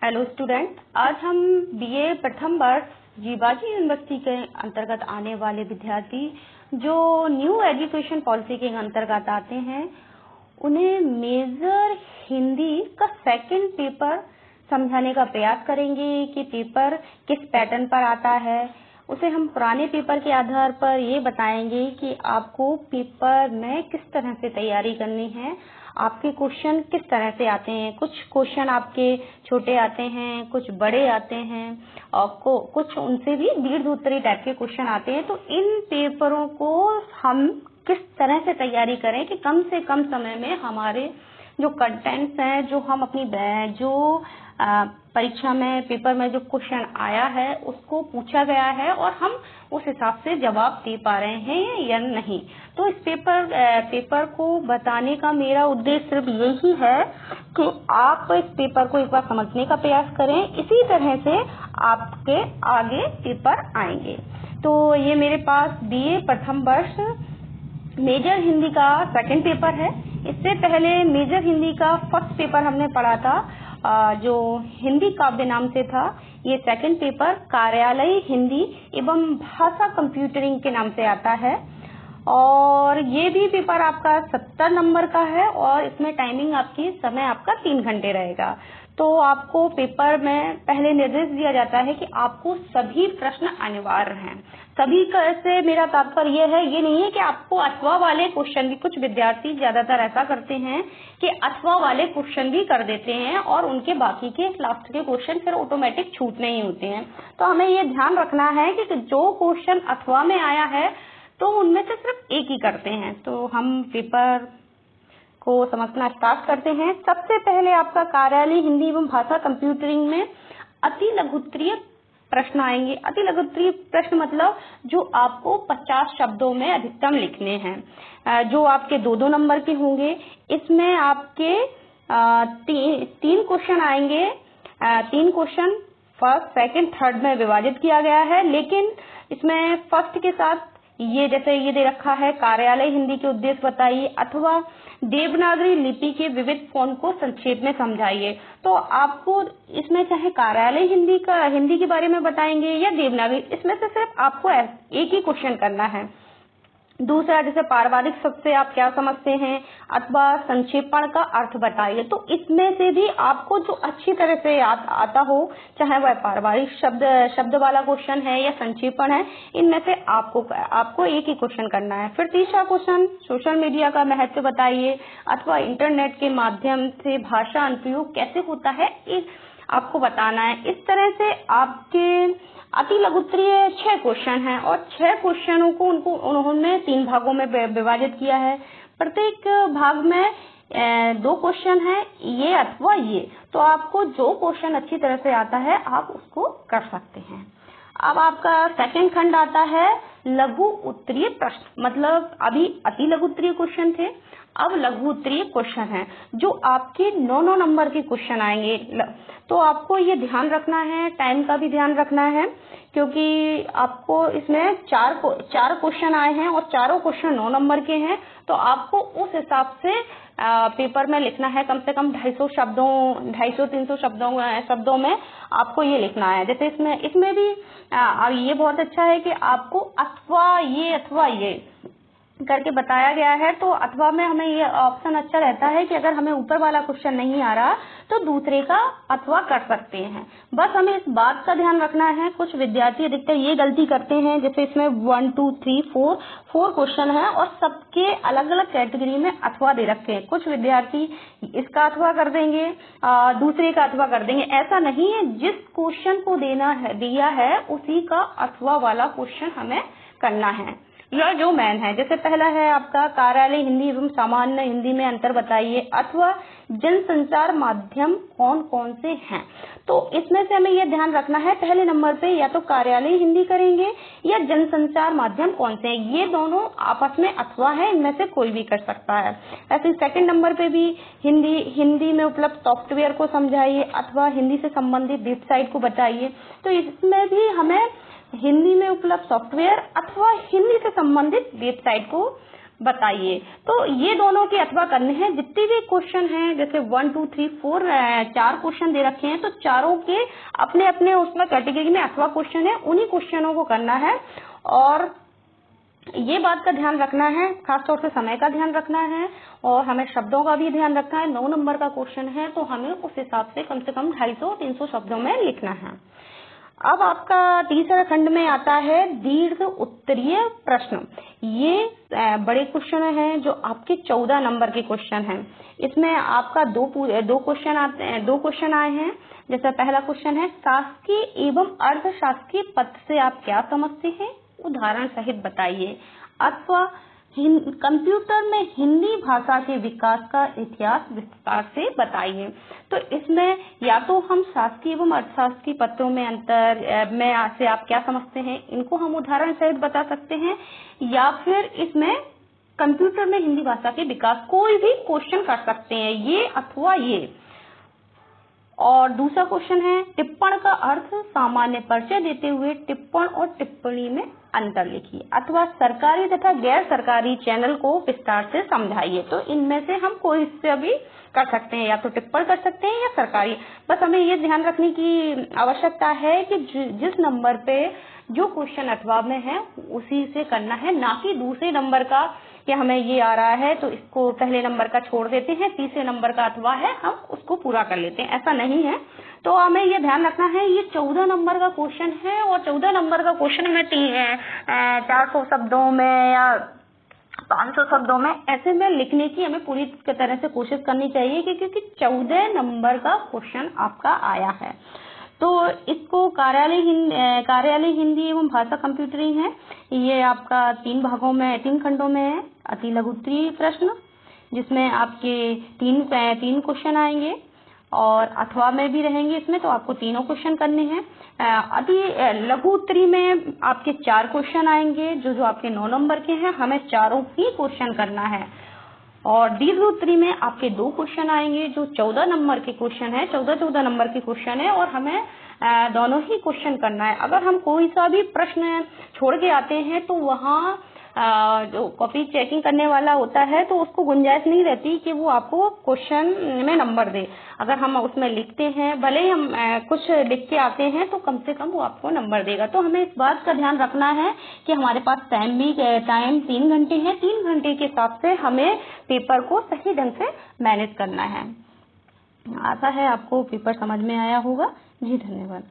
Hello student, आज हम BA प्रथम वर्ष जीवाजी यूनिवर्सिटी के अंतर्गत आने वाले विद्यार्थी जो न्यू एजुकेशन पॉलिसी के अंतर्गत आते हैं उन्हें मेजर हिंदी का सेकंड पेपर समझाने का प्रयास करेंगे कि पेपर किस पैटर्न पर आता है। उसे हम पुराने पेपर के आधार पर ये बताएंगे कि आपको पेपर में किस तरह से तैयारी करनी है, आपके क्वेश्चन किस तरह से आते हैं। कुछ क्वेश्चन आपके छोटे आते हैं, कुछ बड़े आते हैं और कुछ उनसे भी दीर्घ उत्तरीय टाइप के क्वेश्चन आते हैं। तो इन पेपरों को हम किस तरह से तैयारी करें कि कम से कम समय में हमारे जो कंटेंट्स हैं, जो हम अपनी परीक्षा में पेपर में जो क्वेश्चन आया है उसको पूछा गया है और हम उस हिसाब से जवाब दे पा रहे हैं या नहीं। तो इस पेपर को बताने का मेरा उद्देश्य सिर्फ यही है कि आप इस पेपर को एक बार समझने का प्रयास करें, इसी तरह से आपके आगे पेपर आएंगे। तो ये मेरे पास बीए प्रथम वर्ष मेजर हिंदी का सेकंड पेपर है। इससे पहले मेजर हिंदी का फर्स्ट पेपर हमने पढ़ा था जो हिंदी काव्य नाम से था। ये सेकंड पेपर कार्यालय हिंदी एवं भाषा कंप्यूटरिंग के नाम से आता है और ये भी पेपर आपका 70 नंबर का है और इसमें टाइमिंग आपकी समय आपका 3 घंटे रहेगा। तो आपको पेपर में पहले निर्देश दिया जाता है कि आपको सभी प्रश्न अनिवार्य हैं। सभी से मेरा तात्पर्य यह है, ये नहीं है कि आपको अथवा वाले क्वेश्चन भी, कुछ विद्यार्थी ज्यादातर ऐसा करते हैं कि अथवा वाले क्वेश्चन भी कर देते हैं और उनके बाकी के लास्ट के क्वेश्चन फिर ऑटोमेटिक छूटने ही होते हैं। तो हमें ये ध्यान रखना है कि जो क्वेश्चन अथवा में आया है तो उनमें से सिर्फ एक ही करते हैं। तो हम पेपर को समझना स्टार्ट करते हैं। सबसे पहले आपका कार्यालय हिंदी एवं भाषा कंप्यूटरिंग में अति लघुत्तरीय प्रश्न आएंगे। अति लघुत्तरीय प्रश्न मतलब जो आपको 50 शब्दों में अधिकतम लिखने हैं, जो आपके 2-2 नंबर के होंगे। इसमें आपके 3 क्वेश्चन आएंगे। 3 क्वेश्चन फर्स्ट, सेकंड, थर्ड में विभाजित किया गया है, लेकिन इसमें फर्स्ट के साथ ये जैसे ये दे रखा है, कार्यालय हिंदी के उद्देश्य बताइए अथवा देवनागरी लिपि के विविध फॉन्ट को संक्षेप में समझाइए। तो आपको इसमें चाहे कार्यालय हिंदी के बारे में बताएंगे या देवनागरी, इसमें से सिर्फ आपको एक ही क्वेश्चन करना है। दूसरा जैसे पारिवारिक शब्द से आप क्या समझते हैं अथवा संक्षेपण का अर्थ बताइए। तो इसमें से भी आपको जो अच्छी तरह से आता हो, चाहे वह पारिवारिक शब्द वाला क्वेश्चन है या संक्षेपण है, इनमें से आपको एक ही क्वेश्चन करना है। फिर तीसरा क्वेश्चन सोशल मीडिया का महत्व बताइए अथवा इंटरनेट के माध्यम से भाषा अनुप्रयोग कैसे होता है, आपको बताना है। इस तरह से आपके अति लघुत्तरीय 6 क्वेश्चन हैं और 6 क्वेश्चनों को उन्होंने 3 भागों में विभाजित किया है। प्रत्येक भाग में 2 क्वेश्चन हैं, ये अथवा ये। तो आपको जो क्वेश्चन अच्छी तरह से आता है आप उसको कर सकते हैं। अब आपका सेकंड खंड आता है लघु उत्तरीय प्रश्न, मतलब अभी अति लघु उत्तरीय क्वेश्चन थे, अब लघु उत्तरीय क्वेश्चन है जो आपके 9-9 नंबर के क्वेश्चन आएंगे। तो आपको ये ध्यान रखना है, टाइम का भी ध्यान रखना है, क्योंकि आपको इसमें 4 क्वेश्चन आए हैं और चारों क्वेश्चन 9 नंबर के हैं। तो आपको उस हिसाब से पेपर में लिखना है, कम से कम 250-300 शब्दों में आपको ये लिखना है। जैसे इसमें भी ये बहुत अच्छा है कि आपको अथवा ये करके बताया गया है। तो अथवा में हमें ये ऑप्शन अच्छा रहता है कि अगर हमें ऊपर वाला क्वेश्चन नहीं आ रहा तो दूसरे का अथवा कर सकते हैं। बस हमें इस बात का ध्यान रखना है, कुछ विद्यार्थी अधिकतर ये गलती करते हैं, जैसे इसमें 1 2 3 4 क्वेश्चन है और सबके अलग अलग कैटेगरी में अथवा दे रखे हैं। कुछ विद्यार्थी इसका अथवा कर देंगे, दूसरे का अथवा कर देंगे। ऐसा नहीं है, जिस क्वेश्चन को दिया है उसी का अथवा वाला क्वेश्चन हमें करना है, यह जो मैन है। जैसे पहला है आपका कार्यालय हिंदी एवं सामान्य हिंदी में अंतर बताइए अथवा जनसंचार माध्यम कौन कौन से हैं। तो इसमें से हमें यह ध्यान रखना है, पहले नंबर पे या तो कार्यालय हिंदी करेंगे या जनसंचार माध्यम कौन से हैं। ये दोनों आपस में अथवा है, इनमें से कोई भी कर सकता है। ऐसे सेकंड नंबर पे भी हिंदी में उपलब्ध सॉफ्टवेयर को समझाइए अथवा हिंदी से संबंधित वेबसाइट को बताइए। तो इसमें भी हमें हिंदी में उपलब्ध सॉफ्टवेयर अथवा हिंदी से संबंधित वेबसाइट को बताइए। तो ये दोनों के अथवा करने हैं। जितने भी क्वेश्चन हैं, जैसे 1 2 3 4 4 क्वेश्चन दे रखे हैं, तो चारों के अपने अपने उसमें कैटेगरी में अथवा क्वेश्चन है, उन्हीं क्वेश्चनों को करना है। और ये बात का ध्यान रखना है, खासतौर से समय का ध्यान रखना है और हमें शब्दों का भी ध्यान रखना है। 9 नंबर का क्वेश्चन है तो हमें उस हिसाब से कम 250-300 शब्दों में लिखना है। अब आपका तीसरा खंड में आता है दीर्घ उत्तरीय प्रश्न। ये बड़े क्वेश्चन हैं जो आपके 14 नंबर के क्वेश्चन हैं। इसमें आपका दो क्वेश्चन आए हैं। जैसा पहला क्वेश्चन है, शासकीय एवं अर्धशासकीय पद से आप क्या समझते हैं, उदाहरण सहित बताइए। अथवा कंप्यूटर में हिंदी भाषा के विकास का इतिहास विस्तार से बताइए। तो इसमें या तो हम शासकीय एवं अर्धशासकीय पत्रों में अंतर में से आप क्या समझते हैं, इनको हम उदाहरण सहित बता सकते हैं, या फिर इसमें कंप्यूटर में हिंदी भाषा के विकास, कोई भी क्वेश्चन कर सकते हैं, ये अथवा ये। और दूसरा क्वेश्चन है, टिप्पण का अर्थ सामान्य परिचय देते हुए टिप्पण और टिप्पणी में अंतर लिखिए। अथवा सरकारी तथा गैर सरकारी चैनल को विस्तार से समझाइए। तो इनमें से हम कोई से भी कर सकते हैं, या तो टिप्पण कर सकते हैं या सरकारी। बस हमें ये ध्यान रखने की आवश्यकता है कि जिस नंबर पे जो क्वेश्चन अथवा में है उसी से करना है, ना कि दूसरे नंबर का कि हमें ये आ रहा है तो इसको पहले नंबर का छोड़ देते हैं, तीसरे नंबर का अथवा है हम उसको पूरा कर लेते हैं, ऐसा नहीं है। तो हमें ये ध्यान रखना है, ये 14 नंबर का क्वेश्चन है और 14 नंबर का क्वेश्चन में 400 शब्दों में या 500 शब्दों में ऐसे में लिखने की हमें पूरी तरह से कोशिश करनी चाहिए, क्योंकि 14 नंबर का क्वेश्चन आपका आया है। तो इसको कार्यालय हिंदी एवं भाषा कंप्यूटरिंग है। ये आपका 3 खंडों में है। अति लघु उत्तरीय प्रश्न, जिसमें आपके 3 क्वेश्चन आएंगे और अथवा में भी रहेंगे इसमें, तो आपको तीनों क्वेश्चन करने हैं। अति लघु उत्तरी में आपके 4 क्वेश्चन आएंगे जो आपके 9 नंबर के हैं, हमें चारों ही क्वेश्चन करना है। और दीर्घ उत्तरी में आपके 2 क्वेश्चन आएंगे जो 14 नंबर के क्वेश्चन है, 14 नंबर के क्वेश्चन है और हमें दोनों ही क्वेश्चन करना है। अगर हम कोई सा भी प्रश्न छोड़ के आते हैं तो वहाँ जो कॉपी चेकिंग करने वाला होता है तो उसको गुंजाइश नहीं रहती कि वो आपको क्वेश्चन में नंबर दे। अगर हम उसमें लिखते हैं, भले ही हम कुछ लिख के आते हैं, तो कम से कम वो आपको नंबर देगा। तो हमें इस बात का ध्यान रखना है कि हमारे पास टाइम 3 घंटे है। 3 घंटे के हिसाब से हमें पेपर को सही ढंग से मैनेज करना है। आशा है आपको पेपर समझ में आया होगा। जी धन्यवाद।